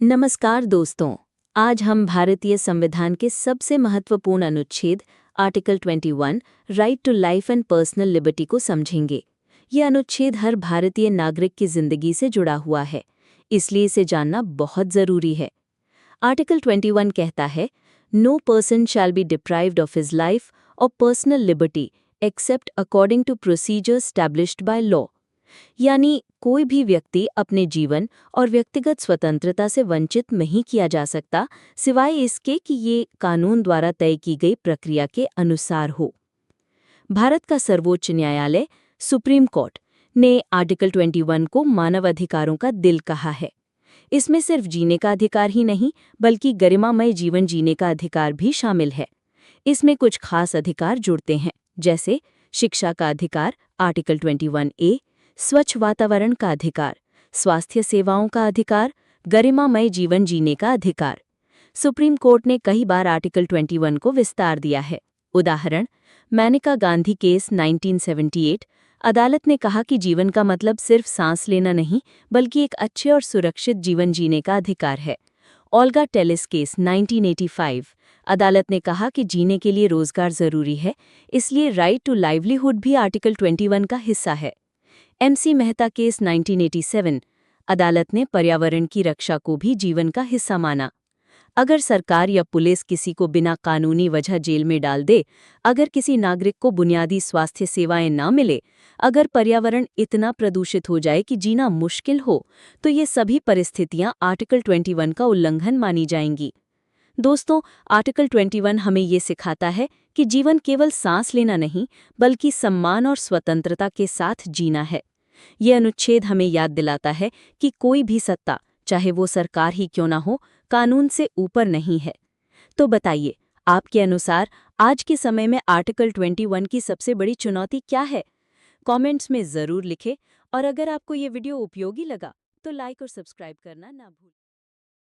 नमस्कार दोस्तों। आज हम भारतीय संविधान के सबसे महत्वपूर्ण अनुच्छेद article 21 right to life and personal liberty को समझेंगे। ये अनुच्छेद हर भारतीय नागरिक की जिंदगी से जुड़ा हुआ है, इसलिए इसे जानना बहुत जरूरी है। आर्टिकल 21 कहता है, no person shall be deprived of his life और personal liberty except according to procedure established by law. यानी कोई भी व्यक्ति अपने जीवन और व्यक्तिगत स्वतंत्रता से वंचित नहीं किया जा सकता, सिवाय इसके कि ये कानून द्वारा तय की गई प्रक्रिया के अनुसार हो। भारत का सर्वोच्च न्यायालय सुप्रीम कोर्ट ने आर्टिकल 21 को मानव अधिकारों का दिल कहा है। इसमें सिर्फ जीने का अधिकार ही नहीं, बल्कि गरिमामय जीवन जीने का अधिकार भी शामिल है। इसमें कुछ खास अधिकार जुड़ते हैं, जैसे शिक्षा का अधिकार आर्टिकल 21A, स्वच्छ वातावरण का अधिकार, स्वास्थ्य सेवाओं का अधिकार, गरिमामय जीवन जीने का अधिकार। सुप्रीम कोर्ट ने कई बार आर्टिकल 21 को विस्तार दिया है। उदाहरण, मेनका गांधी केस 1978। अदालत ने कहा कि जीवन का मतलब सिर्फ सांस लेना नहीं, बल्कि एक अच्छे और सुरक्षित जीवन जीने का अधिकार है। Olga Tellis case 1985। अदालत ने कहा कि जीने के लिए रोजगार जरूरी है, इसलिए राइट टू लाइवलीहुड भी आर्टिकल 21 का हिस्सा है। MC Mehta case 1987। अदालत ने पर्यावरण की रक्षा को भी जीवन का हिस्सा माना। अगर सरकार या पुलिस किसी को बिना कानूनी वजह जेल में डाल दे, अगर किसी नागरिक को बुनियादी स्वास्थ्य सेवाएं ना मिले, अगर पर्यावरण इतना प्रदूषित हो जाए कि जीना मुश्किल हो, तो ये सभी परिस्थितियां आर्टिकल 21 का उल्लंघन मानी जाएंगी। दोस्तों, आर्टिकल 21 हमें ये सिखाता है कि जीवन केवल सांस लेना नहीं, बल्कि सम्मान और स्वतंत्रता के साथ जीना है। ये अनुच्छेद हमें याद दिलाता है कि कोई भी सत्ता, चाहे वो सरकार ही क्यों ना हो, कानून से ऊपर नहीं है। तो बताइए, आपके अनुसार आज के समय में आर्टिकल 21 की सबसे बड़ी चुनौती क्या है? कमेंट्स में ज़रूर लिखें, और अगर आपको ये वीडियो उपयोगी लगा तो लाइक और सब्सक्राइब करना ना भूलें।